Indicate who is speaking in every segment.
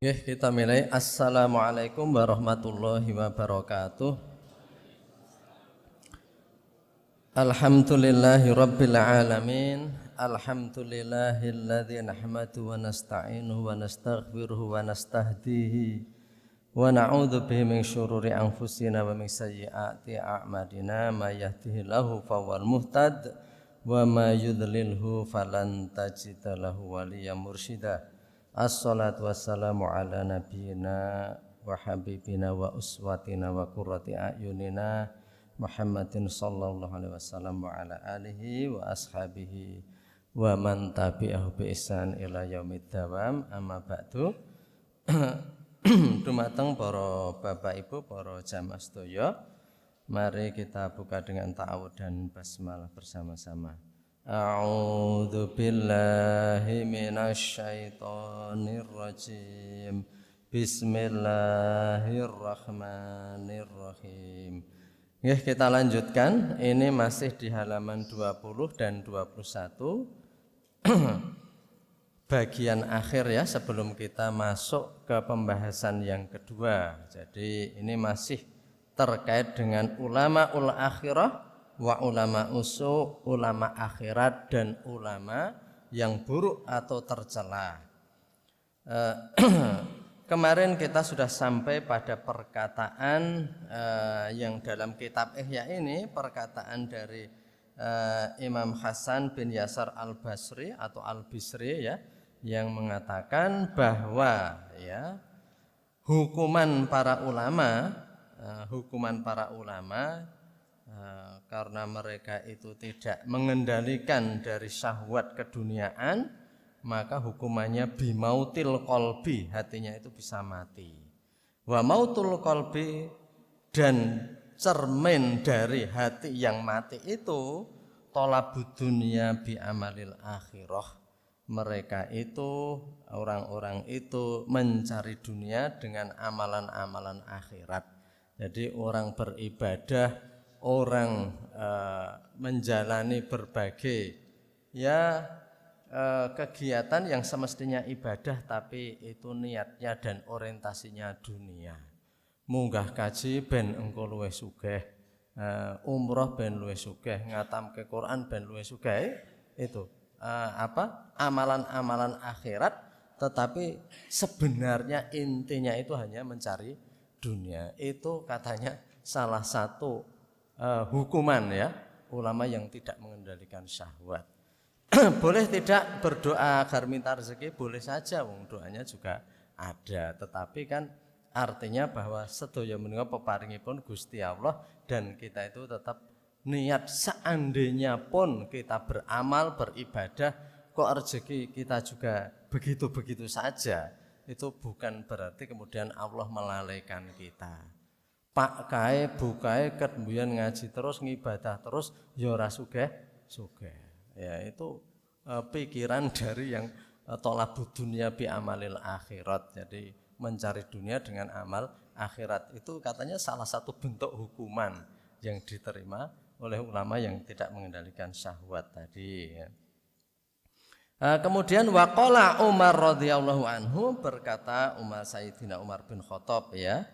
Speaker 1: Oke, kita mulai. Assalamualaikum warahmatullahi wabarakatuh. Alhamdulillahi rabbil alamin. Alhamdulillahilladzi nahmadu wa nasta'inuhu wa nastaghfiruhu wa nastahdihi wa na'udzu bihi min syururi anfusina wa min sayyiati a'malina. May yahdihillahu fahuwal muhtad wa may yudlilhu falan tajida lahu waliyyan mursyida. Assalatu wassalamu ala nabiyyina wa habibina wa uswatina wa qurrati a'yunina Muhammadin sallallahu alaihi wasallam wa ala alihi wa ashabihi wa man tabi'ahu bi ihsan ila yaumid dawam. Amma ba'du. Dumateng para bapak ibu, para jamaah sedaya, mari kita buka dengan ta'awudz dan basmalah bersama-sama. A'udzu billahi minasy syaithanir rajim. Bismillahirrahmanirrahim. Kita lanjutkan. Ini masih di halaman 20 dan 21. Bagian akhir ya, sebelum kita masuk ke pembahasan yang kedua. Jadi ini masih terkait dengan ulama ul akhirah wa ulama usu, ulama akhirat dan ulama yang buruk atau tercela. Kemarin kita sudah sampai pada perkataan yang dalam kitab Ihya ini, perkataan dari Imam Hasan bin Yasar al-Basri atau al-Bisri ya, yang mengatakan bahwa ya hukuman para ulama karena mereka itu tidak mengendalikan dari syahwat keduniaan, maka hukumannya bimautil qalbi, hatinya itu bisa mati. Wa mautul qalbi, dan cermin dari hati yang mati itu thalabud dunya bi amalil akhirah. Mereka itu, orang-orang itu mencari dunia dengan amalan-amalan akhirat. Jadi orang beribadah, orang menjalani berbagai kegiatan yang semestinya ibadah, tapi itu niatnya dan orientasinya dunia. Munggah kaji ben engko luwih sugih, umroh ben luwih sugih, ngatamke Quran ben luwih sugih. Itu amalan-amalan akhirat, tetapi sebenarnya intinya itu hanya mencari dunia. Itu katanya salah satu hukuman ya ulama yang tidak mengendalikan syahwat. Boleh tidak berdoa agar minta rezeki? Boleh saja, wong doanya juga ada. Tetapi kan artinya bahwa sedaya menika peparingipun Gusti Allah, dan kita itu tetap niat seandainya pun kita beramal, beribadah, kok rezeki kita juga begitu-begitu saja. Itu bukan berarti kemudian Allah melalaikan kita. Pak kae bukae kemudian ngaji terus, ngibadah terus, ya ora sugih. Ya itu pikiran dari yang thalabud dunya bi amalil akhirat. Jadi mencari dunia dengan amal akhirat itu katanya salah satu bentuk hukuman yang diterima oleh ulama yang tidak mengendalikan syahwat tadi ya. Kemudian waqala Umar radhiyallahu anhu, berkata Sayyidina Umar bin Khattab ya.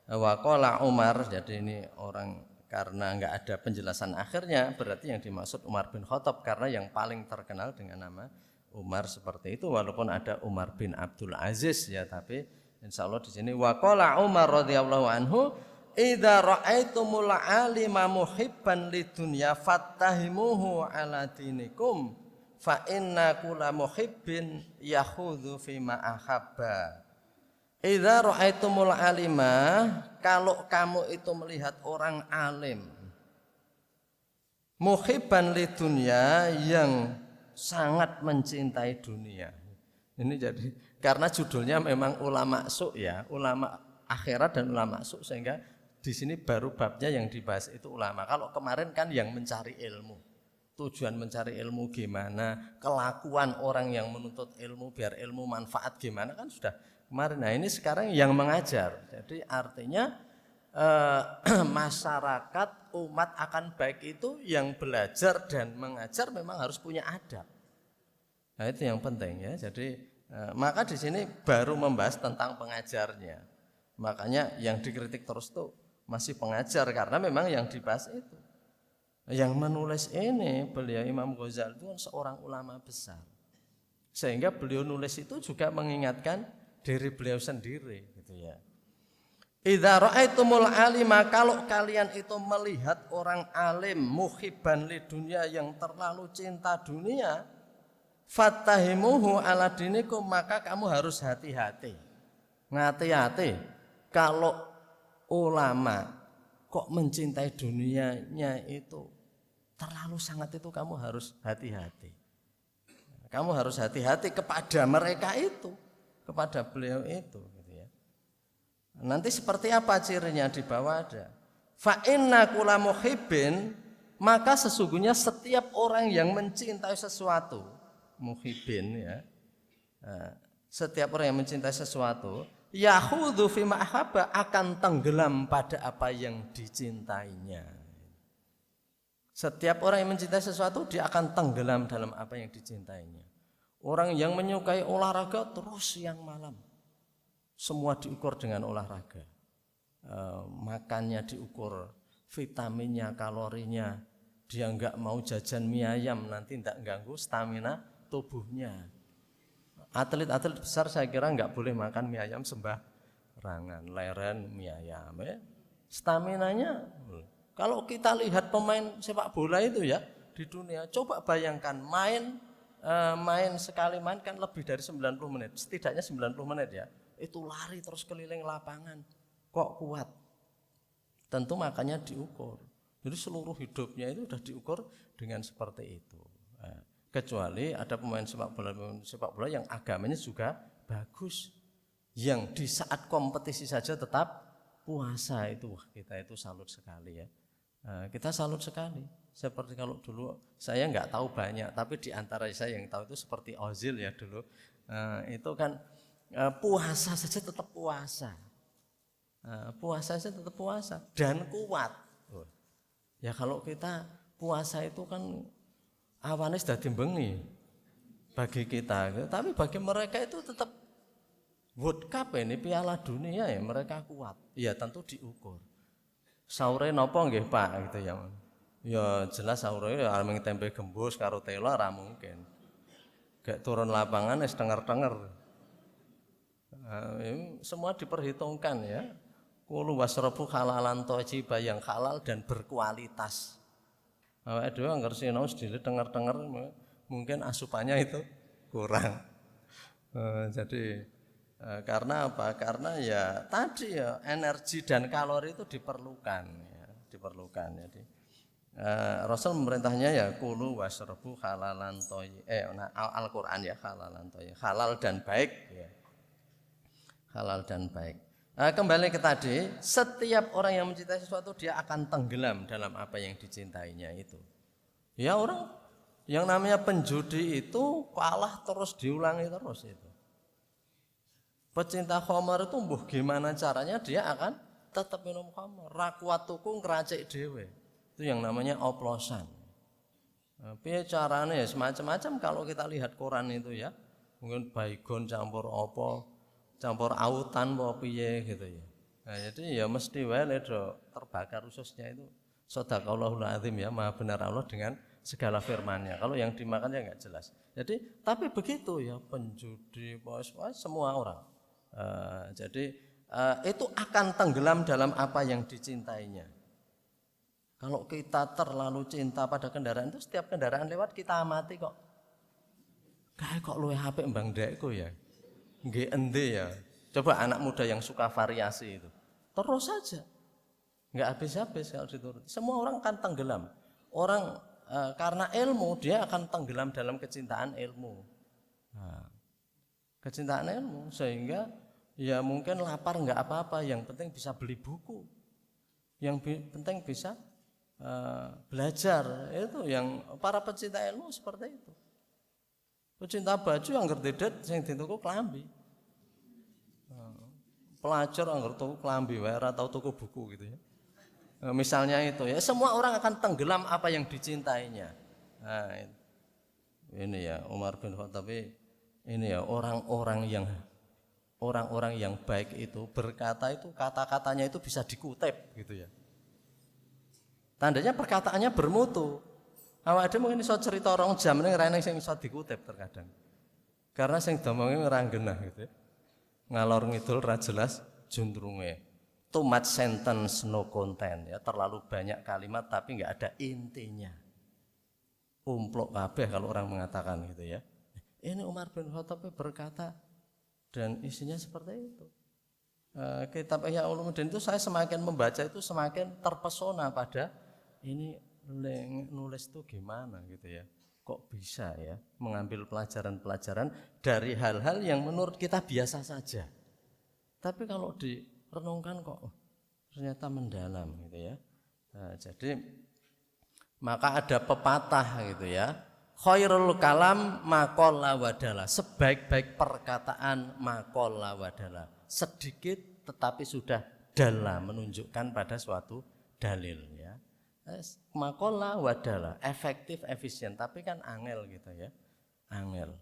Speaker 1: Waqala Umar, jadi ini orang karena enggak ada penjelasan akhirnya, berarti yang dimaksud Umar bin Khattab karena yang paling terkenal dengan nama Umar seperti itu, walaupun ada Umar bin Abdul Aziz ya, tapi insyaallah di sini waqala Umar radhiyallahu anhu, idza ra'aitumul alima muhibban lidunya fattahimuhu ala dinikum fa inna kulla muhibbin yakhudhu fima ahabba. Idza ra'aitumul alima, kalau kamu itu melihat orang alim, muhibban lidunya, yang sangat mencintai dunia. Ini jadi karena judulnya memang ulama su ya, ulama akhirat dan ulama su, sehingga di sini baru babnya yang dibahas itu ulama. Kalau kemarin kan yang mencari ilmu. Tujuan mencari ilmu gimana, kelakuan orang yang menuntut ilmu biar ilmu manfaat gimana kan sudah kemarin. Nah ini sekarang yang mengajar. Jadi artinya masyarakat umat akan baik itu yang belajar dan mengajar memang harus punya adab. Nah itu yang penting ya. Jadi Maka di sini baru membahas tentang pengajarnya. Makanya yang dikritik terus tuh masih pengajar karena memang yang dibahas itu. Yang menulis ini beliau Imam Ghazali itu seorang ulama besar. Sehingga beliau nulis itu juga mengingatkan diri beliau sendiri gitu ya. Idza ra'aitumul alima, kalau kalian itu melihat orang alim muhibban li dunia yang terlalu cinta dunia, fattahimuhu ala dinikum, maka kamu harus hati-hati. Ngati-hati kalau ulama kok mencintai dunianya itu terlalu sangat, itu kamu harus hati-hati. Kamu harus hati-hati kepada mereka itu, kepada beliau itu gitu ya. Nanti seperti apa cirinya di bawah ada. Fa inna kulla muhibbin, maka sesungguhnya setiap orang yang mencintai sesuatu, muhibbin ya. Setiap orang yang mencintai sesuatu, yahudhu fi ma'habba, akan tenggelam pada apa yang dicintainya. Setiap orang yang mencintai sesuatu, dia akan tenggelam dalam apa yang dicintainya. Orang yang menyukai olahraga terus siang malam, semua diukur dengan olahraga. Makannya diukur, vitaminnya, kalorinya. Dia enggak mau jajan mie ayam, nanti enggak ganggu stamina tubuhnya. Atlet-atlet besar saya kira enggak boleh makan mie ayam sembarangan, leren mie ayam ya. Staminanya, kalau kita lihat pemain sepak bola itu ya di dunia, coba bayangkan main sekali main kan lebih dari 90 menit, setidaknya 90 menit ya. Itu lari terus keliling lapangan, kok kuat? Tentu makanya diukur. Jadi seluruh hidupnya itu sudah diukur dengan seperti itu. Kecuali ada pemain sepak bola yang agamanya juga bagus, yang di saat kompetisi saja tetap puasa, itu kita itu salut sekali ya. Kita salut sekali. Seperti kalau dulu saya nggak tahu banyak, tapi di antara saya yang tahu itu seperti Ozil ya dulu. Itu kan puasa saja tetap puasa. Puasa saja tetap puasa dan kuat. Ya kalau kita puasa itu kan awannya sudah dimbengi bagi kita, tapi bagi mereka itu tetap World Cup ini, Piala Dunia ya, mereka kuat. Ya tentu diukur. Saure nopo nggih Pak gitu ya. Ya jelas saure ya arep tempe gembus karo telo ora mungkin. Gak turun lapangan wis denger-denger. Semua diperhitungkan ya. Kulu wasrabu halalan thayyiba, yang halal dan berkualitas. Awake dhewe anggar sinau sedile denger-denger mungkin asupannya itu kurang. Jadi karena apa? Karena ya tadi ya energi dan kalori itu diperlukan ya, diperlukan. Jadi Rasul memerintahnya ya kulu wasrabu halalan thayyiba. Al-Qur'an ya halalan thayyiba, halal dan baik ya. Halal dan baik. Kembali ke tadi, setiap orang yang mencintai sesuatu dia akan tenggelam dalam apa yang dicintainya itu. Ya orang yang namanya penjudi itu kalah terus diulangi terus itu. Pecinta khamar itu mbuh gimana caranya dia akan tetap minum khamar. Ra kuat tuku ngracik dhewe. Itu yang namanya oplosan. Piye carane ya semacam-macam kalau kita lihat koran itu ya. Mungkin baygon campur apa, campur autan apa piye gitu ya. Nah, jadi ya mesti wae do terbakar ususnya itu. Shadaqallahul azim ya, Maha benar Allah dengan segala firman-Nya. Kalau yang dimakan ya enggak jelas. Jadi tapi begitu ya, penjudi, semua orang. Jadi itu akan tenggelam dalam apa yang dicintainya. Kalau kita terlalu cinta pada kendaraan itu, setiap kendaraan lewat kita amati kok. Kayak kok luwih apik mbang dekku ya. Nggih ende ya. Coba anak muda yang suka variasi itu. Terus saja. Enggak habis-habis kalau dituruti. Semua orang akan tenggelam. Orang karena ilmu dia akan tenggelam dalam kecintaan ilmu. Kecintaan ilmu sehingga ya mungkin lapar enggak apa-apa, yang penting bisa beli buku. Yang penting bisa belajar. Itu yang para pecinta ilmu seperti itu. Pecinta baju anggar dedet sing dituku klambi. Pelajar anggar tuku klambi wae ora tau tuku buku gitu ya. Misalnya itu ya, semua orang akan tenggelam apa yang dicintainya. Nah, ini ya Umar bin Khattab ini ya orang-orang yang baik itu berkata itu kata-katanya itu bisa dikutip gitu ya. Tandanya perkataannya bermutu. Awak dhewe mungkin iso cerita 2 jam ning rene sing iso dikutip terkadang. Karena sing domonge ora genah gitu ya. Ngalor ngidul ra jelas jundrunge. Too much sentence no content ya, terlalu banyak kalimat tapi enggak ada intinya. Umplok kabeh kalau orang mengatakan gitu ya. Ini Umar bin Khattab berkata dan isinya seperti itu. Kitab Ihya Ulumuddin itu saya semakin membaca itu semakin terpesona pada ini nulis itu gimana gitu ya. Kok bisa ya mengambil pelajaran-pelajaran dari hal-hal yang menurut kita biasa saja. Tapi kalau direnungkan kok ternyata mendalam gitu ya. Jadi maka ada pepatah gitu ya. Khairul kalam maqalla wadala. Sebaik-baik perkataan maqalla wadala. Sedikit tetapi sudah dalam menunjukkan pada suatu dalil ya. Maqalla wadala, efektif, efisien, tapi kan angel gitu ya. Angel.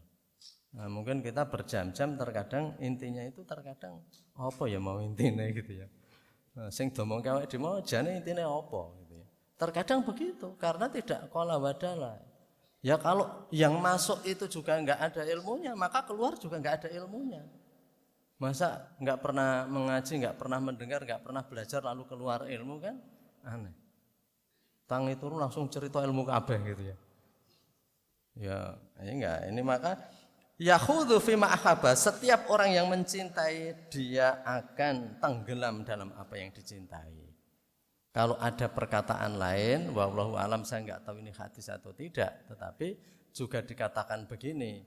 Speaker 1: Nah, mungkin kita berjam-jam terkadang intinya itu terkadang apa ya mau intinya gitu ya. Nah, sing domongke awake dhewe mau jane intine apa gitu ya. Terkadang begitu karena tidak qala wadala. Ya kalau yang masuk itu juga enggak ada ilmunya, maka keluar juga enggak ada ilmunya. Masa enggak pernah mengaji, enggak pernah mendengar, enggak pernah belajar lalu keluar ilmu kan aneh. Tang itu langsung cerita ilmu kabeh gitu ya. Ya, enggak. Ini maka yakhudhu fi ma ahabba, setiap orang yang mencintai dia akan tenggelam dalam apa yang dicintai. Kalau ada perkataan lain, wallahu alam saya enggak tahu ini hadis atau tidak, tetapi juga dikatakan begini,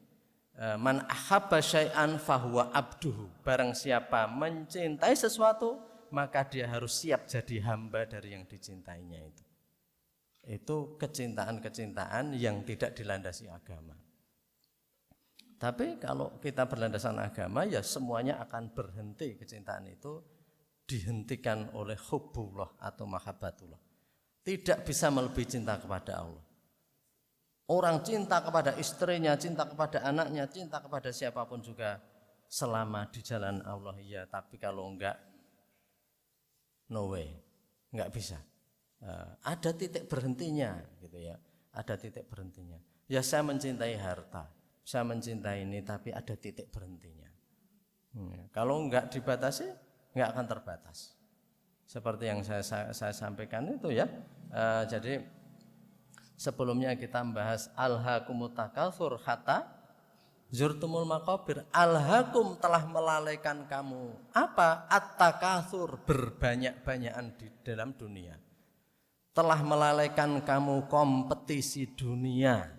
Speaker 1: man ahabba syai'an fahuwa abduhu. Barang siapa mencintai sesuatu, maka dia harus siap jadi hamba dari yang dicintainya itu. Itu kecintaan-kecintaan yang tidak dilandasi agama. Tapi kalau kita berlandasan agama ya semuanya akan berhenti, kecintaan itu dihentikan oleh hubbullah atau mahabbatullah. Tidak bisa melebihi cinta kepada Allah. Orang cinta kepada istrinya, cinta kepada anaknya, cinta kepada siapapun juga selama di jalan Allah ya, tapi kalau enggak no way, enggak bisa. Ada titik berhentinya gitu ya. Ada titik berhentinya. Ya saya mencintai harta, saya mencintai ini, tapi ada titik berhentinya. Kalau enggak dibatasi, enggak akan terbatas. Seperti yang saya sampaikan itu ya. Jadi sebelumnya kita membahas alhaakumut takatsur hatta zurtumul maqabir. Alhaakum telah melalaikan kamu apa? At-takatsur, berbanyak-banyakan di dalam dunia. Telah melalaikan kamu kompetisi dunia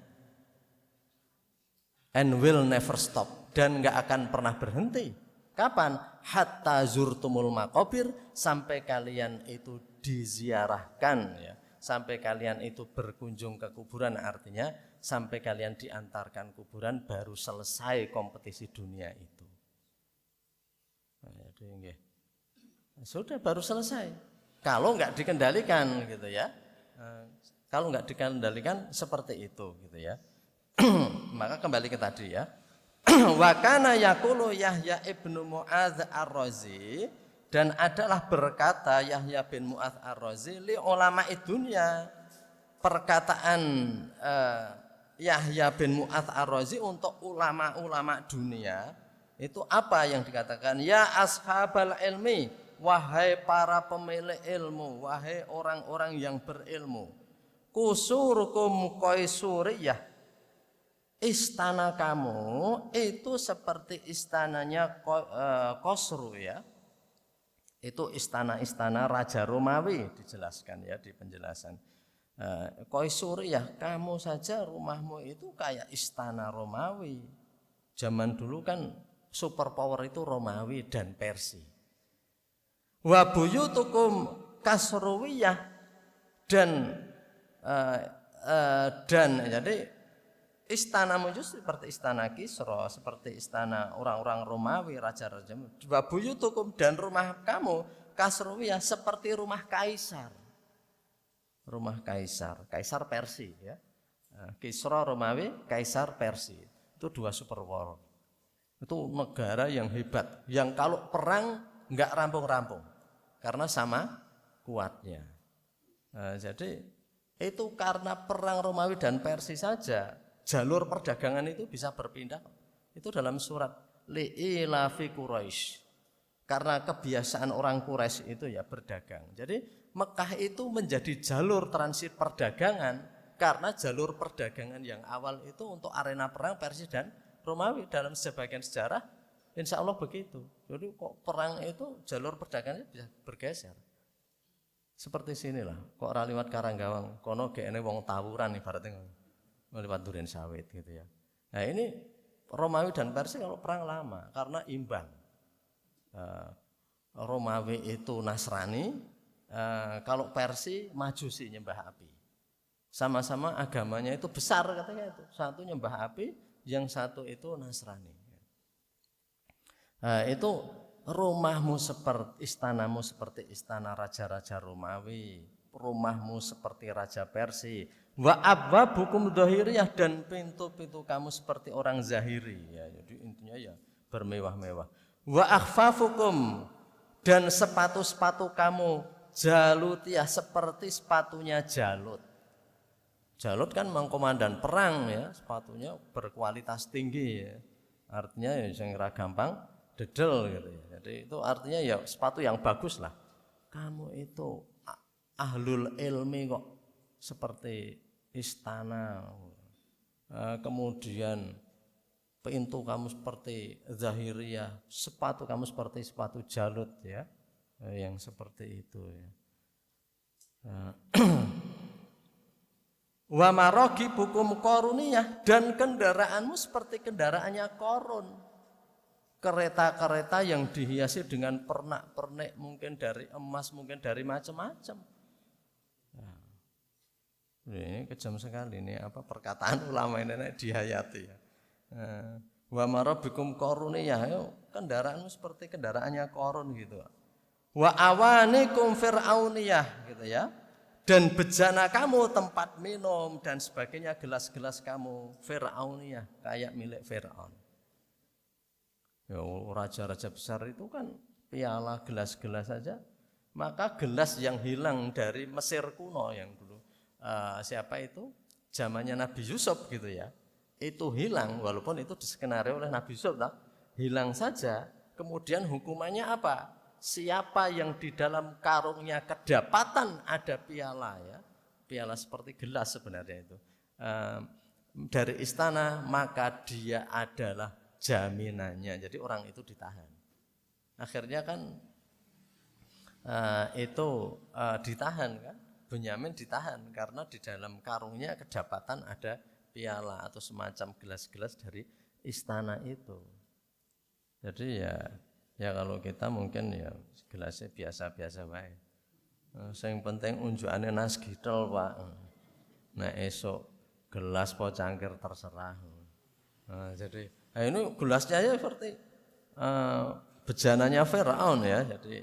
Speaker 1: and will never stop, dan gak akan pernah berhenti. Kapan? Hatta zurtumul maqabir, sampai kalian itu diziarahkan ya, sampai kalian itu berkunjung ke kuburan, artinya sampai kalian diantarkan kuburan baru selesai kompetisi dunia itu. Sudah baru selesai. Kalau nggak dikendalikan gitu ya, kalau nggak dikendalikan seperti itu gitu ya. Maka kembali ke tadi ya. Wa kana yaqulu Yahya ibnu Mu'adz ar-Razi, dan adalah berkata Yahya bin Mu'adz ar-Razi li ulama'i dunya, perkataan Yahya bin Mu'adz ar-Razi untuk ulama-ulama dunia itu apa yang dikatakan? Ya ashabal ilmi, wahai para pemilik ilmu, wahai orang-orang yang berilmu, kusurukum qaisuriyah, istana kamu itu seperti istananya Qasru ya. Itu istana-istana Raja Romawi, dijelaskan ya di penjelasan. Qaisuriyah, kamu saja rumahmu itu kayak istana Romawi. Zaman dulu kan superpower itu Romawi dan Persia. Wa buyutukum kasruwiyah, dan jadi istanamu justru seperti istana Kisra, seperti istana orang-orang Romawi, raja-raja. Wa buyutukum, dan rumah kamu kasruwiyah, seperti rumah kaisar. Rumah kaisar, kaisar Persia ya. Kisra Romawi, kaisar Persia. Itu dua superpower. Itu negara yang hebat, yang kalau perang nggak rampung-rampung karena sama kuatnya. Nah, jadi itu karena perang Romawi dan Persia saja jalur perdagangan itu bisa berpindah. Itu dalam surat Li'ilafi Quraisy. Karena kebiasaan orang Quraisy itu ya berdagang. Jadi Mekah itu menjadi jalur transit perdagangan karena jalur perdagangan yang awal itu untuk arena perang Persia dan Romawi. Dalam sebagian sejarah insya Allah begitu. Jadi kok perang itu jalur perdagangannya bisa bergeser. Seperti sinilah kok ora liwat Karanggawang kono gekne wong tawuran ibaratnya lewat Duren Sawit gitu ya. Nah ini Romawi dan Persia kalau perang lama karena imbang. Romawi itu Nasrani, kalau Persia Majusi nyembah api. Sama-sama agamanya itu besar katanya itu. Satu nyembah api, yang satu itu Nasrani. Itu rumahmu seperti istanamu seperti istana raja-raja Romawi, rumahmu seperti raja Persia. Wa abwabukum dzahiriyah, dan pintu-pintu kamu seperti orang Zahiri ya. Jadi intinya ya bermewah-mewah. Wa akhfafukum, dan sepatu-sepatu kamu jalutiyah seperti sepatunya Jalut. Jalut kan mengkomandan perang ya, sepatunya berkualitas tinggi ya. Artinya ya sing ora gampang dedel gitu ya. Jadi itu artinya ya sepatu yang bagus lah. Kamu itu ahlul ilmi kok seperti istana. Kemudian pintu kamu seperti Zahiriyah, sepatu kamu seperti sepatu Jalut ya. Yang seperti itu ya. Wa maragibukum qaruniyah, dan kendaraanmu seperti kendaraannya Qarun. Kereta-kereta yang dihiasi dengan pernak-pernik, mungkin dari emas, mungkin dari macam-macam. Nah, ini kejam sekali ini perkataan ulama ini dihayati ya. Wa maragibukum qaruniyah, kendaraanmu seperti kendaraannya Qarun gitu. Wa awanikum fir'auniyah gitu ya. Dan bejana kamu tempat minum dan sebagainya, gelas-gelas kamu Fir'auniyah, kayak milik Fir'aun. Ya, raja-raja besar itu kan piala gelas-gelas saja. Maka gelas yang hilang dari Mesir kuno yang dulu siapa itu? Zamannya Nabi Yusuf gitu ya. Itu hilang walaupun itu diskenario oleh Nabi Yusuf tak? Hilang saja. Kemudian hukumannya apa? Siapa yang di dalam karungnya kedapatan ada piala ya, piala seperti gelas sebenarnya itu dari istana, maka dia adalah jaminannya. Jadi orang itu ditahan. Akhirnya kan ditahan kan, Bunyamin ditahan karena di dalam karungnya kedapatan ada piala atau semacam gelas-gelas dari istana itu. Jadi ya kalau kita mungkin ya gelasnya biasa-biasa baik. Yang penting unjukane nas gidol Pak. Nah esok gelas po cangkir terserah. Jadi ini gelasnya ya seperti bejananya Firaun ya. Jadi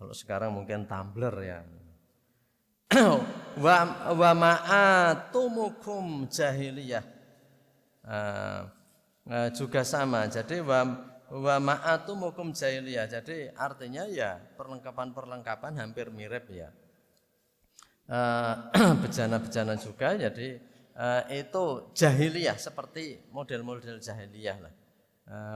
Speaker 1: kalau sekarang mungkin tumbler ya. Wa ma'atumukum jahiliyah. Juga sama. Jadi wa ma'atumukum jahiliyah. Jadi artinya ya perlengkapan-perlengkapan hampir mirip ya. Bejana-bejana juga. Jadi itu jahiliyah seperti model-model jahiliyah lah.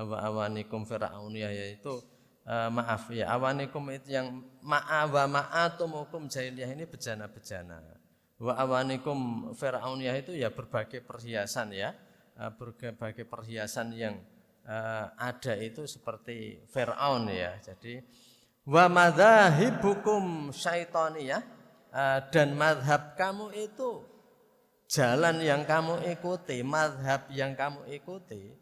Speaker 1: Wa awanikum fir'auniyah, yaitu maaf ya, awanikum itu yang wa ma'atumukum jahiliyah ini bejana-bejana. Wa awanikum fir'auniyah itu ya berbagai perhiasan ya. Berbagai perhiasan yang ada itu seperti Fir'aun ya. Jadi wa madzahibukum syaitoniyah, dan madhab kamu itu jalan yang kamu ikuti, madhab yang kamu ikuti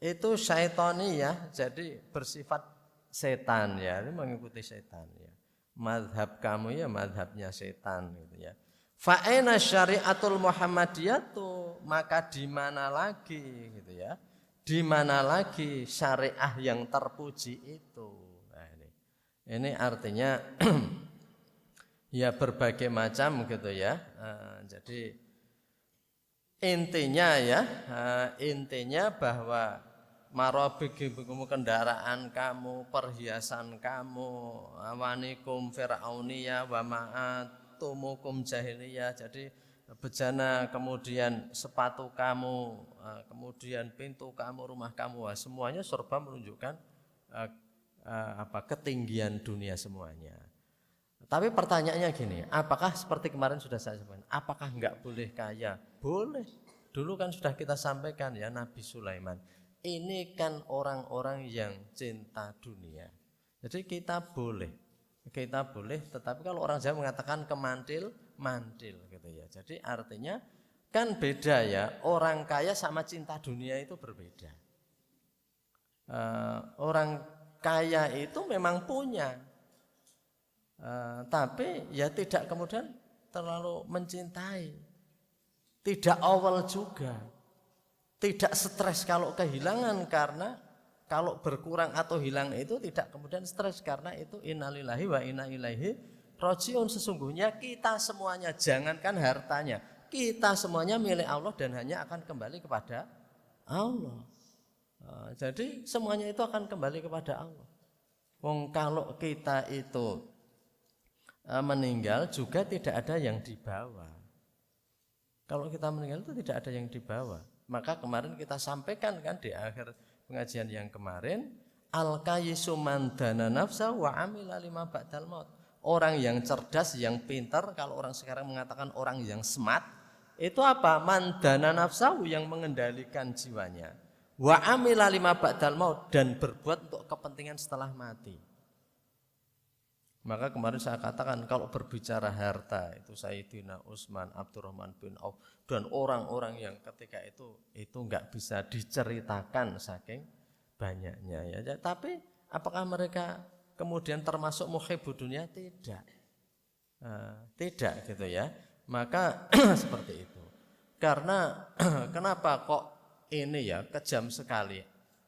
Speaker 1: itu syaitoniyah, jadi bersifat setan ya, ini mengikuti setan ya. Madhab kamu ya madhabnya setan gitu ya. Fa aina syariatul muhammadiyatu, maka di mana lagi gitu ya. Di mana lagi syariah yang terpuji itu. Nah, ini artinya ya berbagai macam gitu ya. Jadi intinya ya, intinya bahwa marabighikum kendaraan kamu, perhiasan kamu, awanikum fir'auniyah wa ma'atumukum jahiliyah. Jadi bejana, kemudian sepatu kamu, kemudian pintu kamu, rumah kamu, semuanya serba menunjukkan ketinggian dunia semuanya. Tapi pertanyaannya gini, apakah seperti kemarin sudah saya sampaikan, apakah enggak boleh kaya? Boleh. Dulu kan sudah kita sampaikan ya, Nabi Sulaiman. Ini kan orang-orang yang cinta dunia. Jadi kita boleh, tetapi kalau orang Jawa mengatakan kemantil, mantil gitu ya. Jadi artinya kan beda ya, orang kaya sama cinta dunia itu berbeda. Orang kaya itu memang punya, tapi ya tidak kemudian terlalu mencintai, tidak awal juga, tidak stres kalau kehilangan, karena kalau berkurang atau hilang itu tidak kemudian stres, karena itu innalillahi wa inna ilaihi rajiun. Sesungguhnya kita semuanya, jangankan hartanya, kita semuanya milik Allah dan hanya akan kembali kepada Allah. Jadi semuanya itu akan kembali kepada Allah. Wong kalau kita itu meninggal juga tidak ada yang dibawa. Kalau kita meninggal itu tidak ada yang dibawa. Maka kemarin kita sampaikan kan di akhir pengajian yang kemarin, al-kayyisu man dana nafsa wa amila lima ba'dal maut. Orang yang cerdas, yang pintar, kalau orang sekarang mengatakan orang yang smart, itu apa? Man dana nafsa, yang mengendalikan jiwanya. Wa amila lima ba'dal maut, dan berbuat untuk kepentingan setelah mati. Maka kemarin saya katakan kalau berbicara harta itu Sayyidina Utsman, Abdurrahman bin Auf dan orang-orang yang ketika itu enggak bisa diceritakan saking banyaknya ya. Tapi apakah mereka kemudian termasuk muhibbud dunia? Tidak. Tidak gitu ya. Maka seperti itu. Karena kenapa kok ini ya kejam sekali.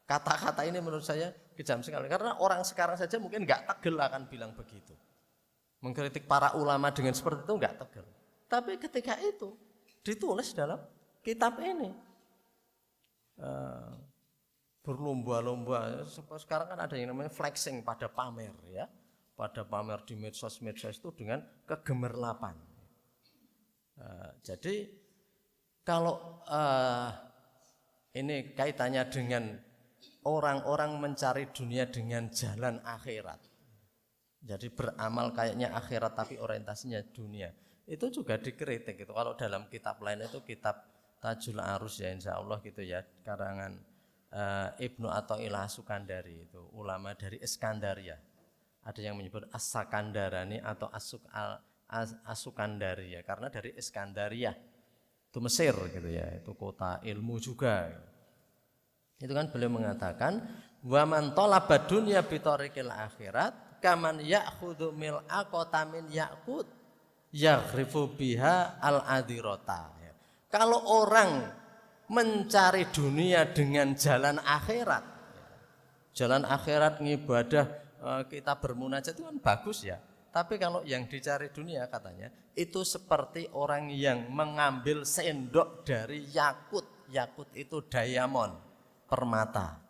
Speaker 1: Kata-kata ini menurut saya kejam sekali, karena orang sekarang saja mungkin nggak tegel akan bilang begitu, mengkritik para ulama dengan seperti itu nggak tegel. Tapi ketika itu ditulis dalam kitab ini, berlomba-lomba. Sekarang kan ada yang namanya flexing, pada pamer ya, pada pamer di medsos itu dengan kegemerlapan. Jadi kalau ini kaitannya dengan orang-orang mencari dunia dengan jalan akhirat. Jadi beramal kayaknya akhirat tapi orientasinya dunia. Itu juga dikritik itu. Kalau dalam kitab lain itu kitab Tajul Arus ya insya Allah gitu ya, karangan Ibnu Athaillah As-Sukandari, itu ulama dari Iskandaria. Ada yang menyebut As-Sakandarani atau As-Sukandari ya, karena dari Iskandaria itu Mesir gitu ya, itu kota ilmu juga. Itu kan beliau mengatakan wa man talaba dunya bi tariqil akhirat kaman ya'khudhu mil aqtamin ya'khud yaghrifu biha al-adirata. Kalau orang mencari dunia dengan jalan akhirat, jalan akhirat ngibadah, kita bermunajat itu kan bagus ya. Tapi kalau yang dicari dunia katanya itu seperti orang yang mengambil sendok dari yakut. Yakut itu diamond, permata,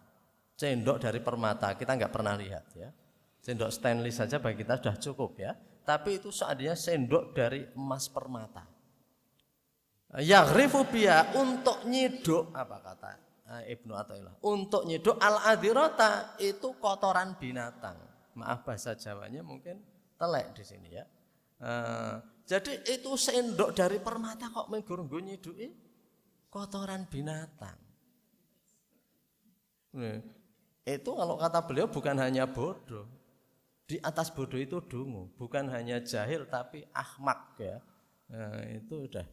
Speaker 1: sendok dari permata, kita nggak pernah lihat ya. Sendok stainless saja bagi kita sudah cukup ya. Tapi itu seandainya sendok dari emas permata. Yaghrifu biha, untuk nyiduk, apa kata Ibnu Athaillah, untuk nyiduk al-adirata, itu kotoran binatang. Maaf bahasa Jawanya mungkin telek di sini ya. Jadi itu sendok dari permata kok menggurung nyiduki kotoran binatang. Itu kalau kata beliau bukan hanya bodoh, di atas bodoh itu dungu, bukan hanya jahil tapi ahmak ya. Itu udah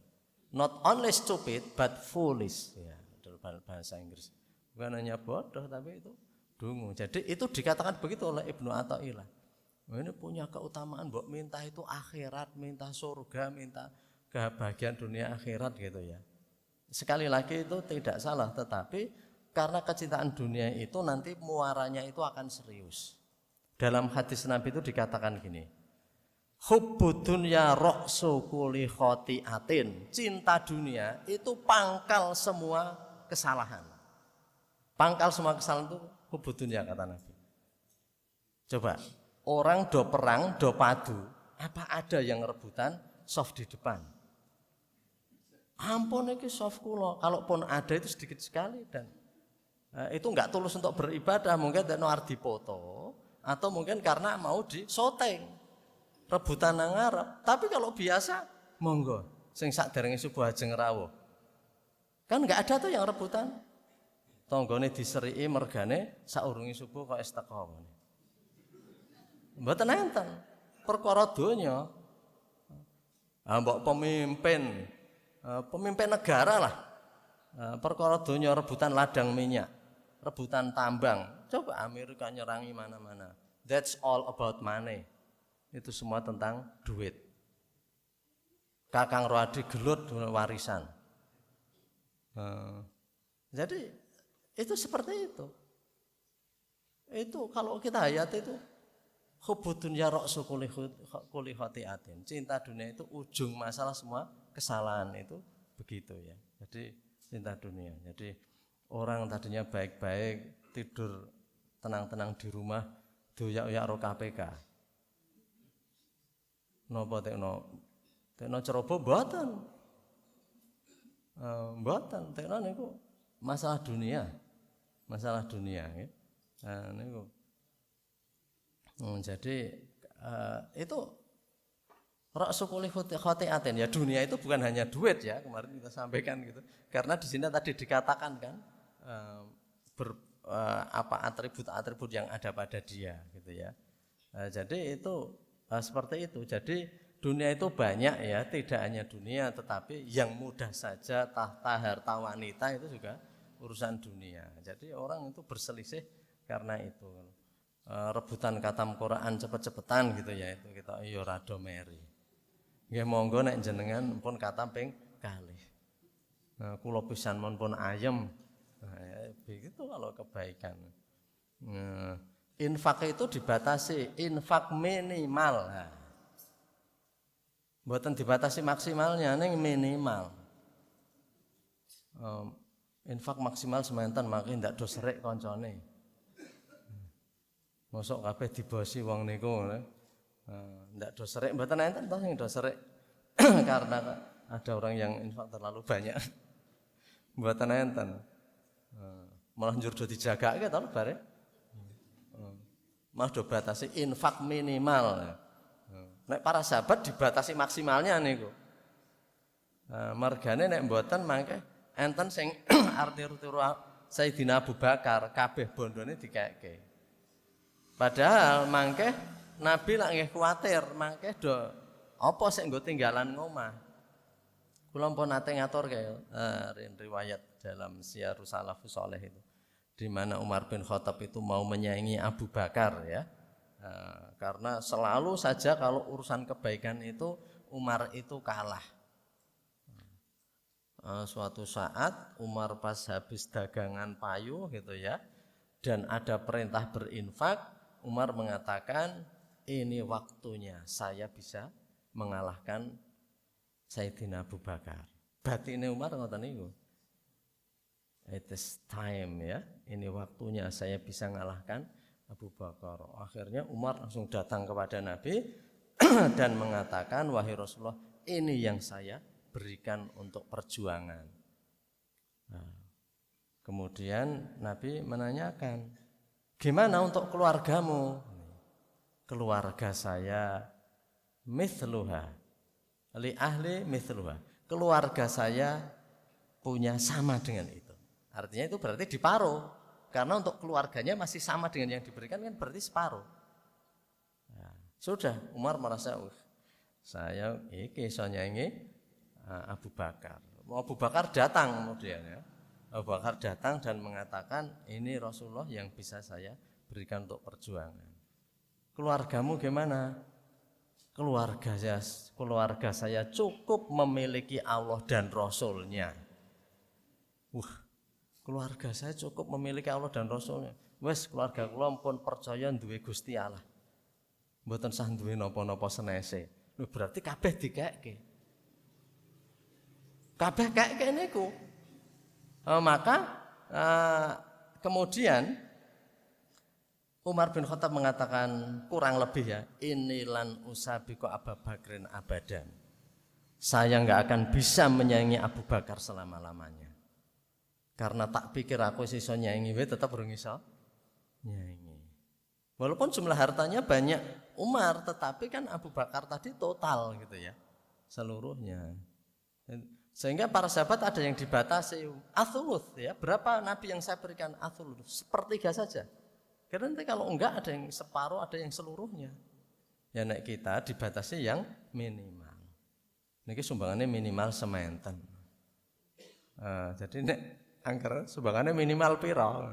Speaker 1: not only stupid but foolish ya, dalam bahasa Inggris. Bukan hanya bodoh tapi itu dungu. Jadi itu dikatakan begitu oleh Ibnu Athaillah. Ini punya keutamaan, mbok minta itu akhirat, minta surga, minta kebahagiaan dunia akhirat gitu ya. Sekali lagi itu tidak salah, tetapi karena kecintaan dunia itu nanti muaranya itu akan serius. Dalam hadis Nabi itu dikatakan gini, hubbud dunya ra'su kulli khati'atin. Cinta dunia itu pangkal semua kesalahan. Pangkal semua kesalahan itu hubud dunia kata Nabi. Coba, orang do perang, do padu, apa ada yang rebutan soft di depan? Ampun iki soft kula, kalaupun ada itu sedikit sekali dan itu enggak tulus untuk beribadah, mungkin tekno arep dipoto atau mungkin karena mau disoteng. Rebutan nang ngarep. Tapi kalau biasa monggo sing sakderenge subuh ajeng rawuh. Kan enggak ada tuh yang rebutan. Tanggane diseriki mergane saurunge subuh kok istiqomah. Mboten enten. Perkara donya. Mbok pemimpin negara lah. Perkara donya rebutan ladang minyak, rebutan tambang. Coba Amerika nyerangi mana-mana. That's all about money. Itu semua tentang duit. Kakang Roadi gelut warisan. Jadi itu seperti itu. Itu kalau kita hayat itu hubud dunya ra'su kulli khati'atin. Cinta dunia itu ujung masalah semua kesalahan itu begitu ya. Jadi cinta dunia. Jadi orang tadinya baik-baik tidur tenang-tenang di rumah doyak-oyak ro KPK. Napa tekno ceroboh mboten. Mboten tekno niku masalah dunia. Masalah dunia nggih. Niku. Jadi itu ra'su kulli khati'atin ya, dunia itu bukan hanya duit ya, kemarin kita sampaikan gitu. Karena di sini tadi dikatakan kan atribut-atribut yang ada pada dia gitu ya. Jadi itu seperti itu. Jadi dunia itu banyak ya, tidak hanya dunia tetapi yang mudah saja tahta harta wanita itu juga urusan dunia. Jadi orang itu berselisih karena itu. Rebutan katam Quran cepet-cepetan gitu ya, itu kita yo rado meri. Nggih monggo nek jenengan pun katam ping kalih. Kula pisan pun ayem. Begitu kalau kebaikan. Infak itu dibatasi, infak minimal. Mboten dibatasi maksimalnya, ning minimal. Infak maksimal semanten mangke ndak do serik kancane. Mosok kabeh dibosi wong niku. Ndak do serik mboten enten to sing do serik. Karena ada orang yang infak terlalu banyak. Mboten enten. Malah njur do dijagake to bare. Malah do batasi infak minimal. Nek para sahabat dibatasi maksimalnya niku. Margane nek mboten mangke enten sing arti-arti Sayyidina Abu Bakar kabeh bondone dikeke. Padahal mangke Nabi lak nggih kuwatir mangke do apa sik nggo tinggalan ngomah. Kula pun nate ngaturke riwayat dalam Syiarus Salafus Shalih itu di mana Umar bin Khattab itu mau menyaingi Abu Bakar ya. Karena selalu saja kalau urusan kebaikan itu Umar itu kalah. Suatu saat Umar pas habis dagangan payu gitu ya, dan ada perintah berinfak, Umar mengatakan ini waktunya saya bisa mengalahkan Sayyidina Abu Bakar. Batine Umar ngoten niku. It is time ya, ini waktunya saya bisa mengalahkan Abu Bakar. Akhirnya Umar langsung datang kepada Nabi dan mengatakan, wahai Rasulullah, ini yang saya berikan untuk perjuangan. Kemudian Nabi menanyakan, gimana untuk keluargamu? Keluarga saya mithluha, li ahli mithluha. Keluarga saya punya sama dengan itu. Artinya itu berarti diparuh. Karena untuk keluarganya masih sama dengan yang diberikan kan berarti separuh. Sudah Umar merasa saya iki iso nyaingi Abu Bakar. Abu Bakar datang kemudian ya. Abu Bakar datang dan mengatakan ini Rasulullah yang bisa saya berikan untuk perjuangan. Keluargamu gimana? Keluarga saya cukup memiliki Allah dan Rasulnya. Keluarga saya cukup memiliki Allah dan Rasulnya. Wes keluarga kula pun percaya duwe Gusti Allah. Mboten sah duwe napa-napa senese. Berarti kabeh dikeke. Kabeh keke niku. Maka kemudian Umar bin Khattab mengatakan kurang lebih ya, inilan usabiqo Abu Bakrin abadan. Saya nggak akan bisa menyaingi Abu Bakar selama-lamanya. Karena tak pikir aku iso nyaingi, tetap urung iso nyaingi. Walaupun jumlah hartanya banyak Umar, tetapi kan Abu Bakar tadi total gitu ya, seluruhnya. Sehingga para sahabat ada yang dibatasi athuluth ya, berapa Nabi yang saya berikan athuluth, sepertiga saja. Karena nanti kalau enggak ada yang separuh, ada yang seluruhnya. Ya nek kita dibatasi yang minimal. Niki sumbangannya minimal sementen. Jadi nek angker sumbangannya minimal piro.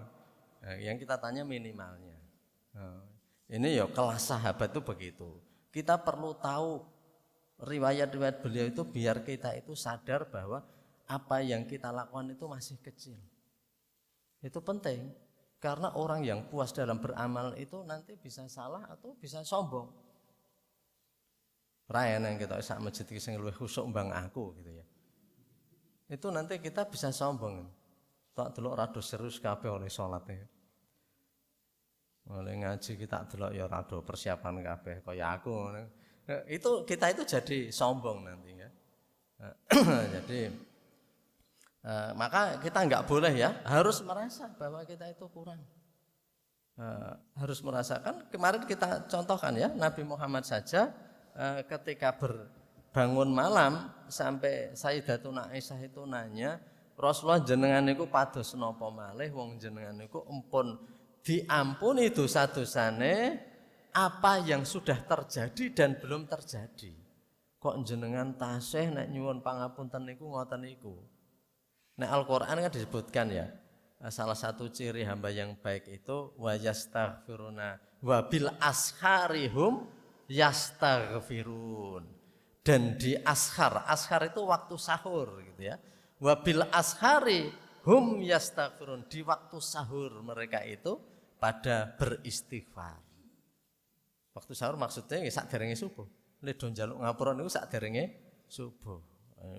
Speaker 1: Yang kita tanya minimalnya. Ini ya kelas sahabat itu begitu. Kita perlu tahu riwayat-riwayat beliau itu biar kita itu sadar bahwa apa yang kita lakukan itu masih kecil. Itu penting. Karena orang yang puas dalam beramal itu nanti bisa salah atau bisa sombong. Raya yang kita sak masjid iki sing luwih khusuk mbang aku gitu ya. Itu nanti kita bisa sombong. Tak delok rada serius kabeh oleh salat ya. Oleh ngaji kita delok ya rada persiapan kabeh kaya aku. Itu kita itu jadi sombong nanti ya. Jadi maka kita nggak boleh ya, harus merasa bahwa kita itu kurang. Harus merasakan, kemarin kita contohkan ya, Nabi Muhammad saja ketika berbangun malam sampai Sayyidatuna Aisyah itu nanya, Rasulullah jenengan niku pados napa malih wong jenengan niku empun diampuni dosa-dosane apa yang sudah terjadi dan belum terjadi. Kok jenengan tasih nek nyuwun pangapunten niku ngoten niku. Nah Al-Quran kan disebutkan ya, salah satu ciri hamba yang baik itu wa yastaghfiruna wa bil asharihum yastaghfirun. Dan di ashar itu waktu sahur gitu ya. Wa bil asharihum yastaghfirun, di waktu sahur mereka itu pada beristighfar. Waktu sahur maksudnya sakderenge subuh. Lek do njaluk ngapura niku sakderenge subuh.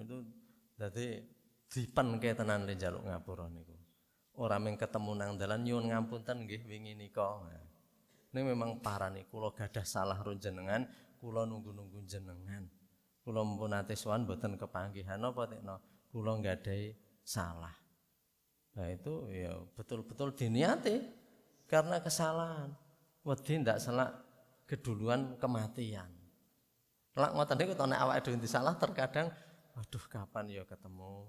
Speaker 1: Itu dadi dipenke tenan le njaluk ngapura niku. Ora mung ketemu nang dalan nyuwun ngapunten nggih wingi nika. Ini memang parah nih, kula gadah salah ro jenengan, kula nunggu-nunggu jenengan. Kula mumpun ate sowan mboten kepanggihan napa tekno, kula nggadahi salah. Nah itu ya betul-betul diniati karena kesalahan. Wedi ndak selak keduluan kematian. Lak ngoten niku to nek awake dhewe salah terkadang waduh kapan ya ketemu.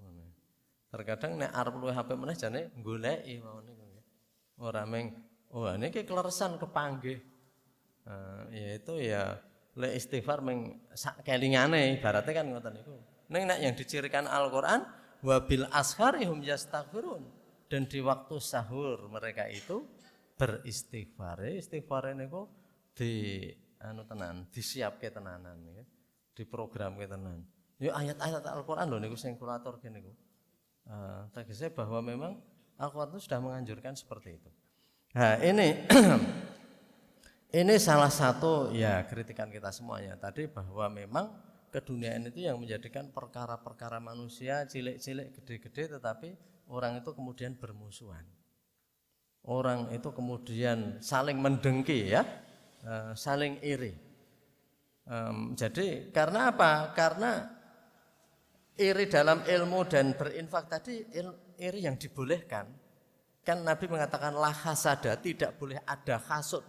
Speaker 1: Terkadang nek arep luwih apik meneh jane goleki mawon niku. Ora meng niki kleresan kepanggih. Ya itu ya le istighfar meng sak kelingane ibaratnya kan ngoten niku. Ning nek yang dicirikan Al-Qur'an wa bil asharihum yastaghfirun, dan di waktu sahur mereka itu beristighfar. Istighfar niku di tenan, disiapke tenanan ya. Diprogramke tenan. Ya ayat-ayat Al-Qur'an lho niku sing kula aturke niku. Tegese bahwa memang Al-Qur'an itu sudah menganjurkan seperti itu. Nah, ini salah satu ya kritikan kita semuanya tadi bahwa memang keduniaan itu yang menjadikan perkara-perkara manusia cilik-cilik gede-gede, tetapi orang itu kemudian bermusuhan. Orang itu kemudian saling mendengki ya, saling iri. Jadi karena apa? Karena iri dalam ilmu dan berinfak tadi, iri yang dibolehkan. Kan Nabi mengatakan la hasada, tidak boleh ada hasud,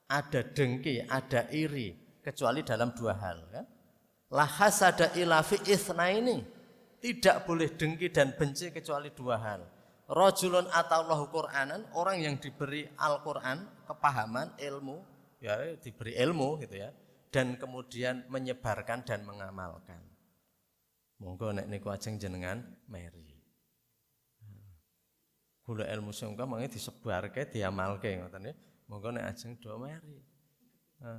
Speaker 1: ada dengki, ada iri, kecuali dalam dua hal kan. La hasada illa fi itsnaini, tidak boleh dengki dan benci kecuali dua hal. Rajulun atallahu Qur'anan, orang yang diberi Al-Qur'an, kepahaman, ilmu, ya diberi ilmu gitu ya, dan kemudian menyebarkan dan mengamalkan. Monggo nek niku ajeng jenengan meri. Kula ilmu sangka mangke disebarke, diamalke ngoten nggih. Monggo nek ajeng do meri.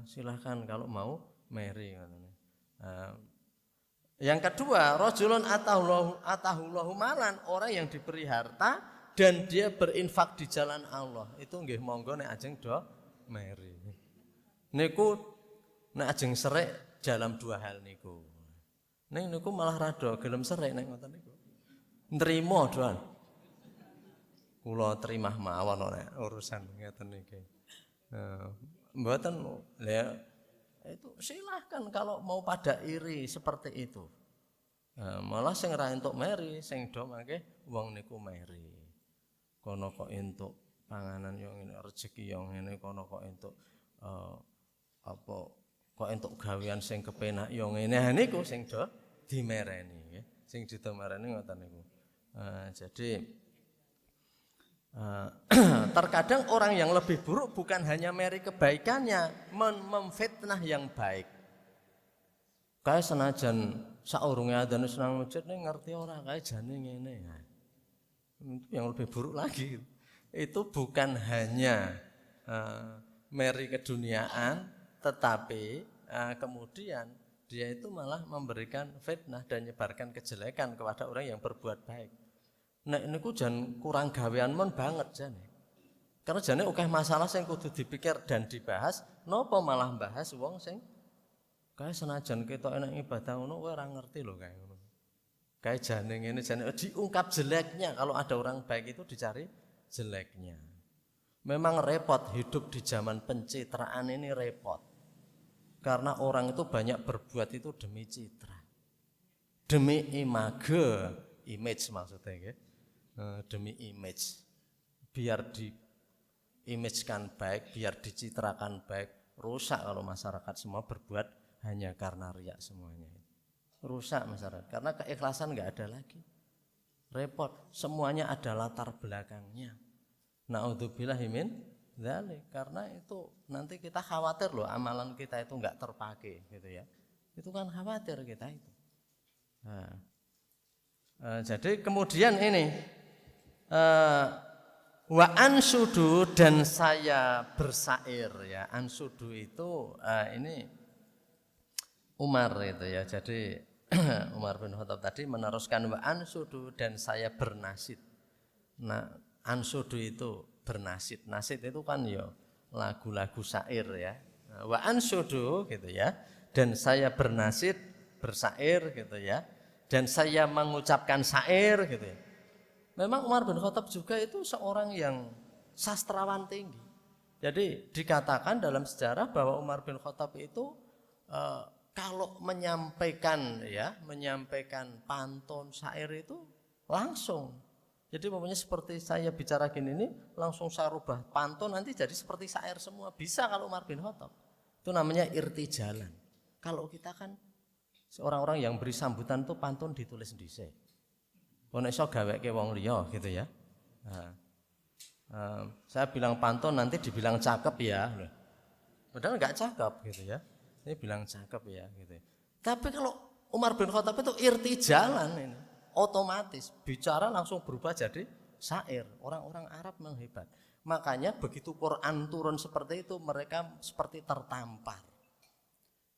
Speaker 1: Silahkan kalau mau meri ngoten. Yang kedua, rajulun atahullahu malan, orang yang diberi harta dan dia berinfak di jalan Allah. Itu nggih monggo nek ajeng do meri. Niku nek ajeng serik dalam dua hal niku. Ning niku malah rada gelem serik nek ngoten niku. Nrimo doan. kula terimah mawon nek urusan ngeten niki. Mboten ya itu silahkan kalau mau pada iri seperti itu. Malah sing ra entuk meri, sing do mangke wong niku meri. Kono kok entuk panganan yo ngene, rezeki yo ngene, kono kok entuk apa kok entuk gawean sing kepenak yo ngene niku sing do dimereni nggih. Sing ditemereni ngoten niku. Jadi terkadang orang yang lebih buruk bukan hanya meri kebaikannya, memfitnah yang baik. Kae senajan saurunge adzan wis nang masjid ning ngerti ora kae jane ngene. Itu yang lebih buruk lagi. Itu bukan hanya meri keduniaan, tetapi kemudian dia itu malah memberikan fitnah dan menyebarkan kejelekan kepada orang yang berbuat baik. Nek niku jan kurang gawean mon banget jane. Karena jane akeh masalah sing kudu dipikir dan dibahas, napa malah bahas wong sing kae senajan ketok enak ibadah ngono kowe ora ngerti lho kae ngono. Kae jane ngene jane diungkap jeleknya, kalau ada orang baik itu dicari jeleknya. Memang repot hidup di zaman pencitraan ini repot. Karena orang itu banyak berbuat itu demi citra. Demi image maksudnya nggih. Demi image, biar di-image-kan baik, biar dicitrakan baik. Rusak kalau masyarakat semua berbuat hanya karena riya semuanya. Rusak masyarakat, karena keikhlasan nggak ada lagi. Repot, semuanya ada latar belakangnya. Na'udzubillahi min dzalik, karena itu nanti kita khawatir loh amalan kita itu nggak terpakai gitu ya. Itu kan khawatir kita itu. Jadi kemudian ini wa ansudu dan saya bersair ya. Ansudu itu ini Umar itu ya. Jadi Umar bin Khattab tadi meneruskan wa ansudu dan saya bernasid. Nah, ansudu itu bernasid. Nasid itu kan ya lagu-lagu syair ya. Wa ansudu gitu ya. Dan saya bernasid, bersair gitu ya. Dan saya mengucapkan syair gitu ya. Memang Umar bin Khattab juga itu seorang yang sastrawan tinggi. Jadi dikatakan dalam sejarah bahwa Umar bin Khattab itu kalau menyampaikan pantun syair itu langsung. Jadi pokoknya seperti saya bicara gini ini langsung saya rubah pantun nanti jadi seperti syair semua. Bisa kalau Umar bin Khattab. Itu namanya irtijalan. Kalau kita kan orang-orang yang beri sambutan itu pantun ditulis dhisik. Nek iso gaweke wong liya gitu ya. Saya bilang pantun nanti dibilang cakep ya. Padahal enggak cakep gitu ya. Ini bilang cakep ya gitu. Tapi kalau Umar bin Khattab itu irtijalan ini, otomatis bicara langsung berubah jadi syair. Orang-orang Arab memang hebat. Makanya begitu Quran turun seperti itu mereka seperti tertampar.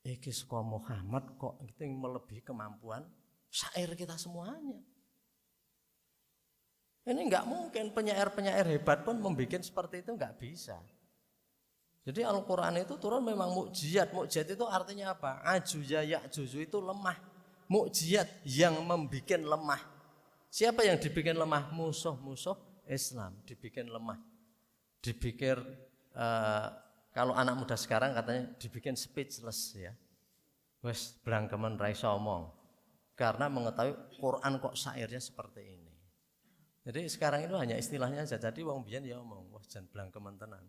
Speaker 1: Iki saka Muhammad kok itu melebihi kemampuan syair kita semuanya. Ini enggak mungkin penyair-penyair hebat pun membuat seperti itu enggak bisa. Jadi Al-Quran itu turun memang mukjizat. Mukjizat itu artinya apa? Ajuza ya'juzu itu lemah. Mukjizat yang membuat lemah. Siapa yang dibikin lemah? Musuh-musuh Islam dibikin lemah. Dipikir kalau anak muda sekarang katanya dibikin speechless ya. Wes blangkemen ra iso omong. Karena mengetahui Quran kok syairnya seperti ini. Jadi sekarang itu hanya istilahnya saja. Jadi wong biyen ya omong, wah jan blangkemen tenan.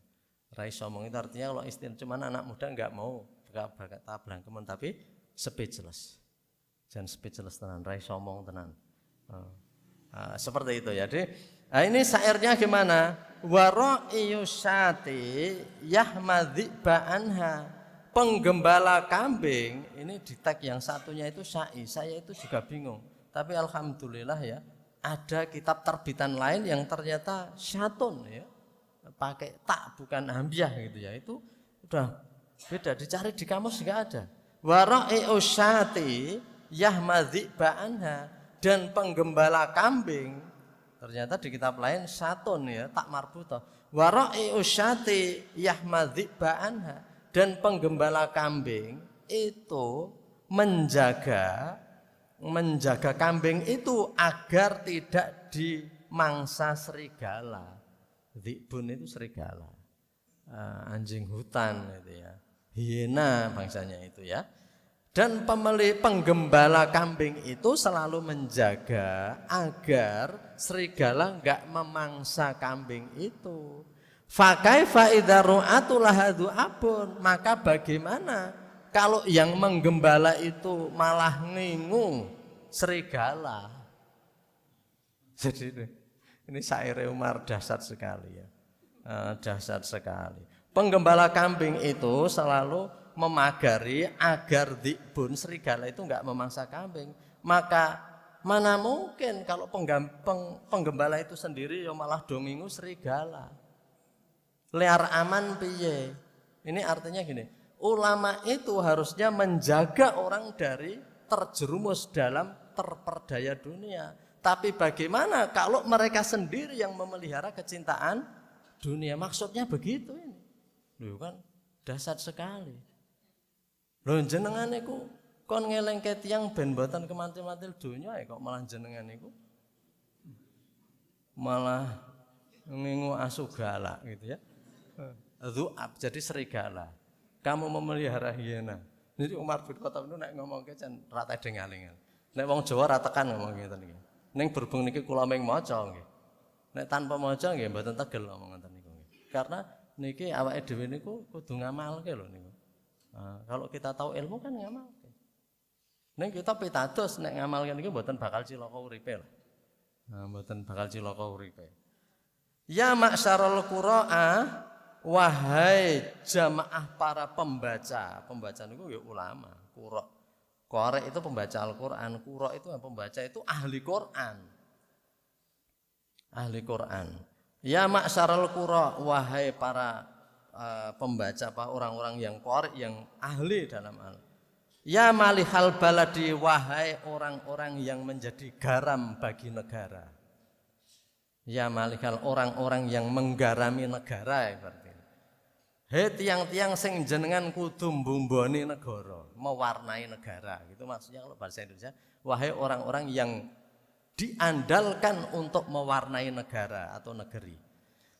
Speaker 1: Ra iso omong itu artinya kalau istilah cuman anak muda enggak mau berkata blangkemen tapi speechless. Jan speechless tenan, ra iso omong tenan. Seperti itu ya. Jadi ini syairnya gimana? Wara'iyusyati yahmadhiba anha. Penggembala kambing ini di tag yang satunya itu syai. Saya itu juga bingung. Tapi alhamdulillah ya, ada kitab terbitan lain yang ternyata syatun ya. Pakai tak bukan hamzah gitu ya. Itu udah beda, dicari di kamus enggak ada. Wara'iyusyati yahmadhiba anha. Dan penggembala kambing ternyata di kitab lain syatun ya, tak marbutah. Wara'iyusyati yahmadhiba anha. Dan penggembala kambing itu menjaga kambing itu agar tidak mangsa serigala. Dzibun itu serigala. Anjing hutan itu ya. Hiena bangsanya itu ya. Dan penggembala kambing itu selalu menjaga agar serigala enggak memangsa kambing itu. Fakaifa idza ru'atu lahadu abun, maka bagaimana kalau yang menggembala itu malah ngingung serigala. Jadi ini syair Umar dahsyat sekali ya. Dahsyat sekali. Penggembala kambing itu selalu memagari agar dzibun serigala itu enggak memangsa kambing. Maka mana mungkin kalau penggembala itu sendiri ya malah dongingu serigala. Liar aman piye. Ini artinya gini, ulama itu harusnya menjaga orang dari terjerumus dalam terperdaya dunia. Tapi bagaimana kalau mereka sendiri yang memelihara kecintaan dunia? Maksudnya begitu ini. Loh kan dahsyat sekali. Loh jenengan iku kon ngelengke tiyang ben mboten kemantil-mantil dunia kok malah jenengan iku malah ngingu asu galak gitu ya. Dzu'ab jadi serigala. Kamu memelihara hiena. Jadi Umar bin Khattab itu nek ngomongke jan ra tedeng-aling. Nek wong Jawa ra tekan ngomong ngeten iki. Ning berhubung niki kula ming maca nggih. Nek tanpa maca nggih mboten tegel ngomong ngoten niku nggih. Karena niki awake dhewe niku kudu ngamalke lho niku. Kalau kita tahu ilmu kan ngamalke. Ning kita pitados nek ngamalke niki mboten bakal cilaka uripe lho. Mboten bakal cilaka uripe. Ya ma'syarul qura'ah, wahai jamaah para pembaca. Pembaca niku ya ulama, qura'. Qari itu pembaca Al-Qur'an, qura' itu yang pembaca itu ahli Qur'an. Ahli Qur'an. Ya ma'syarul qura', wahai para pembaca, orang-orang yang qari, yang ahli dalam al. Ya malihal baladi, wahai orang-orang yang menjadi garam bagi negara. Ya malikal orang-orang yang menggarami negara berarti. Hei tiang-tiang sing jenengan kudu mbumboni negara, mewarnai negara. Gitu maksudnya kalau bahasa Indonesia, wahai orang-orang yang diandalkan untuk mewarnai negara atau negeri.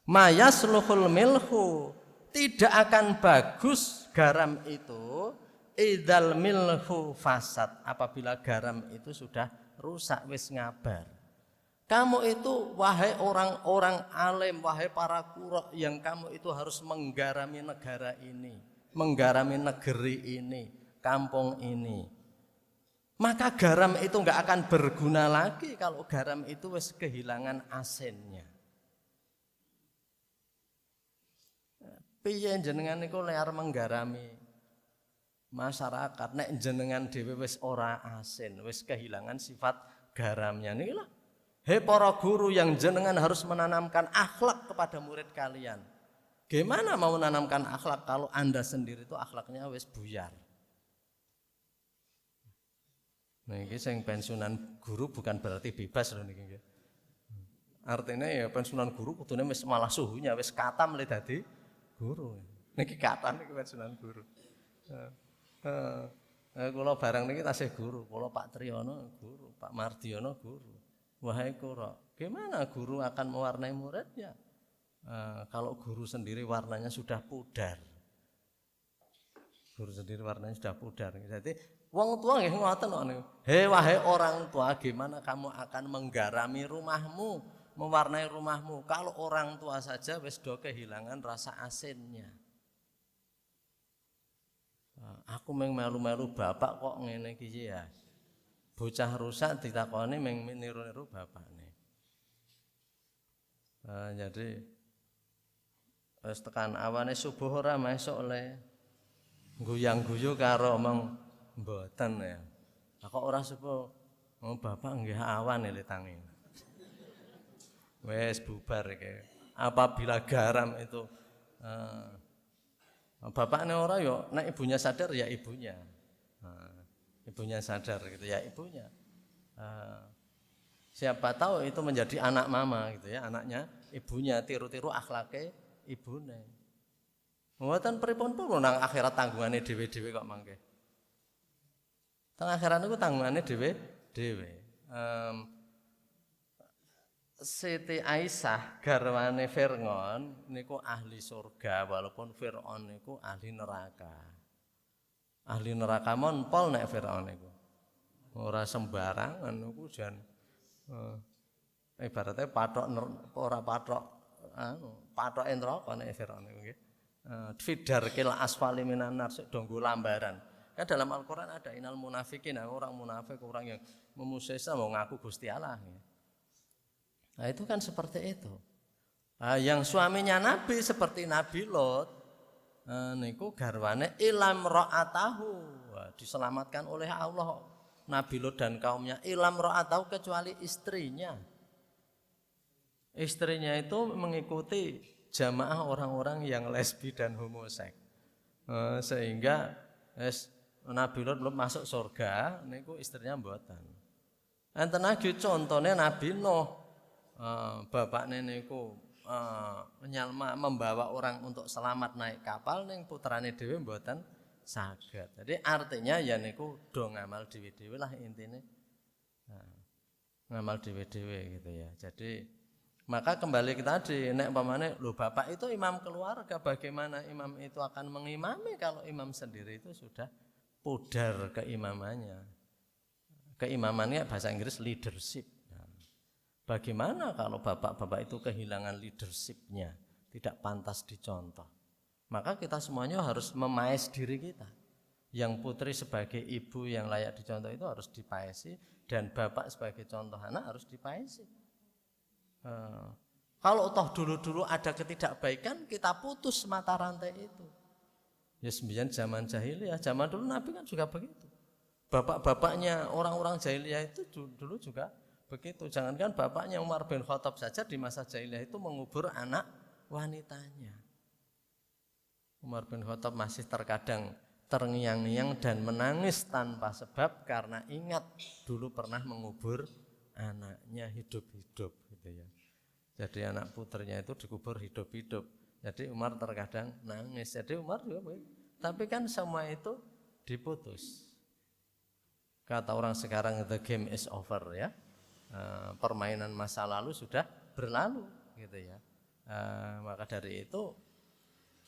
Speaker 1: Mayasluhul milhu, tidak akan bagus garam itu idzal milhu fasad, apabila garam itu sudah rusak wis ngabar. Kamu itu wahai orang-orang alim, wahai para qura' yang kamu itu harus menggarami negara ini, menggarami negeri ini, kampung ini. Maka garam itu enggak akan berguna lagi kalau garam itu wis kehilangan asinnya. Piye jenengan niku lear menggarami masyarakat nek jenengan dhewe wis ora asin, wis kehilangan sifat garamnya niki lah. Hei para guru yang jenengan harus menanamkan akhlak kepada murid kalian. Gimana mau menanamkan akhlak kalau Anda sendiri itu akhlaknya wis buyar? Nah, ini yang pensiunan guru bukan berarti bebas loh niki. Artinya ya pensiunan guru kudune wis malah suhunya wis katam le dadi guru. Niki katam niki pensiunan guru. Kula barang niki tasih guru, kula Pak Triyono guru, Pak Mardiono guru. Wahai qura', gimana guru akan mewarnai muridnya? Kalau guru sendiri warnanya sudah pudar. Guru sendiri warnanya sudah pudar. Jadi wong tua nggih ngoten kok niku. Hei wahai orang tua, gimana kamu akan menggarami rumahmu, mewarnai rumahmu kalau orang tua saja wis do kehilangan rasa asinnya. Aku meng melu-melu bapak kok ngene iki ya. Bocah rusak ditakoni meng niru-niru bapakne. Jadi wis tekan awane subuh ora mesuk le guyang-guyu karo omong mboten ya. Kok ora subuh? Oh bapak nggih awan le tangi. Wis bubar iki. Apabila garam itu bapaknya ora yo nek ibunya sadar ya ibunya. Ibunya sadar gitu ya ibunya. Siapa tahu itu menjadi anak mama gitu ya, anaknya ibunya tiru-tiru akhlake ibune. Mboten pripun pun nang akhirat tanggungane dhewe-dhewe kok mangke. Teng akhirat niku tanggungane dhewe-dhewe. Siti Aisyah garwane Fir'aun niku ahli surga walaupun Fir'aun niku ahli neraka. Ahli neraka monpol nek Fir'aun niku. Ora sembarangan niku jan ibaratnya patok ora patok patoke neraka nek Fir'aun niku nggih. Fidarkil asfali minan nar sik donggo lambaran. Kan dalam Al-Qur'an ada inal munafikin, orang munafik, orang yang memusuhi Islam mau ngaku Gusti Allah. Ya. Nah itu kan seperti itu. Nah, yang suaminya Nabi seperti Nabi Lot, niku garwane ilam ra'atahu, diselamatkan oleh Allah Nabi Lot dan kaumnya. Ilam ra'atahu kecuali istrinya. Istrinya itu mengikuti jamaah orang-orang yang lesbi dan homoseks, sehingga Nabi Lot belum masuk surga, niku istrinya mboten. Enten lagi contohnya Nabi Nuh, bapaknya niku membawa orang untuk selamat naik kapal, ning putrane dhewe mboten saged. Jadi artinya ya niku do ngamal dhewe-dhewe lah intine. Ngamal dhewe-dhewe gitu ya. Jadi maka kembali kita tadi, nek pamane lho bapak itu imam keluarga, bagaimana imam itu akan mengimami kalau imam sendiri itu sudah pudar keimamannya. Keimamannya bahasa Inggris leadership. Bagaimana kalau bapak-bapak itu kehilangan leadershipnya, tidak pantas dicontoh. Maka kita semuanya harus memaes diri kita. Yang putri sebagai ibu yang layak dicontoh itu harus dipaesi, dan bapak sebagai contoh anak harus dipaesi. Kalau toh dulu-dulu ada ketidakbaikan, kita putus mata rantai itu. Ya sembilan zaman jahiliyah, zaman dulu Nabi kan juga begitu. Bapak-bapaknya orang-orang jahiliyah itu dulu juga begitu. Jangankan bapaknya Umar bin Khattab saja di masa jahiliyah itu mengubur anak wanitanya. Umar bin Khattab masih terkadang terngiang-ngiang dan menangis tanpa sebab karena ingat dulu pernah mengubur anaknya hidup-hidup gitu ya. Jadi anak puternya itu dikubur hidup-hidup. Jadi Umar terkadang nangis. Jadi Umar juga begitu. Tapi kan semua itu diputus. Kata orang sekarang the game is over ya. Permainan masa lalu sudah berlalu gitu ya. Maka dari itu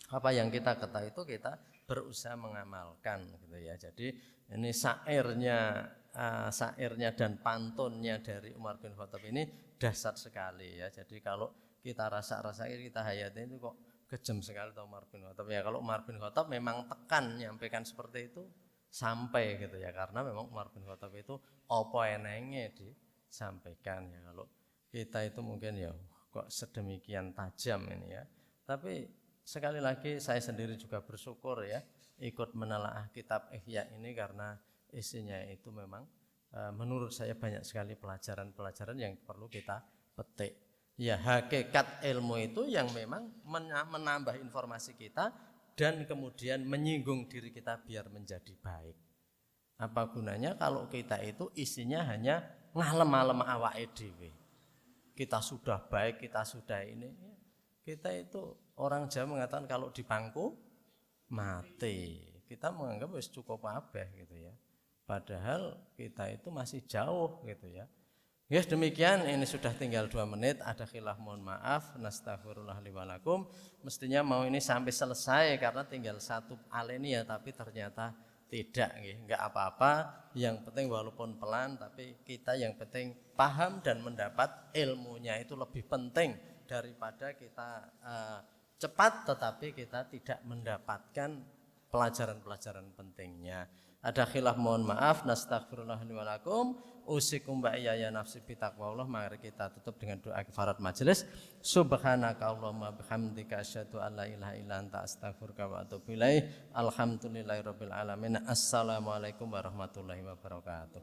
Speaker 1: apa yang kita ketahui itu kita berusaha mengamalkan gitu ya. Jadi ini syairnya dan pantunnya dari Umar bin Khattab ini dahsyat sekali ya. Jadi kalau kita rasain kita hayati itu kok kejam sekali tuh Umar bin Khattab ya. Kalau Umar bin Khattab memang tekan nyampaikan seperti itu sampai gitu ya, karena memang Umar bin Khattab itu apa enenge disampaikan ya. Kalau kita itu mungkin ya kok sedemikian tajam ini ya. Tapi sekali lagi saya sendiri juga bersyukur ya ikut menelaah kitab Ihya ini karena isinya itu memang menurut saya banyak sekali pelajaran-pelajaran yang perlu kita petik. Ya hakikat ilmu itu yang memang menambah informasi kita dan kemudian menyinggung diri kita biar menjadi baik. Apa gunanya kalau kita itu isinya hanya ngalem-alem awake dhewe. Kita sudah baik, kita sudah ini. Kita itu orang Jawa mengatakan kalau di bangku mati. Kita menganggap wis cukup abeh gitu ya. Padahal kita itu masih jauh gitu ya. Ya demikian, ini sudah tinggal 2 menit, ada khilaf mohon maaf, nastaghfirullah li wa lakum. Mestinya mau ini sampai selesai karena tinggal 1 alinea tapi ternyata tidak, enggak apa-apa. Yang penting walaupun pelan tapi kita yang penting paham dan mendapat ilmunya itu lebih penting daripada kita cepat tetapi kita tidak mendapatkan pelajaran-pelajaran pentingnya. Ada khilaf mohon maaf, nastaghfirullah li wa lakum. Usikum ba'iyaya nafsi bitaqwallah. Mari kita tutup dengan doa kifarat majelis. Subhanaka Allahumma bihamdika asyhadu an la ilaha illa anta astaghfiruka wa atubu ilaik. Alhamdulillahirabbil alamin. Assalamualaikum warahmatullahi wabarakatuh.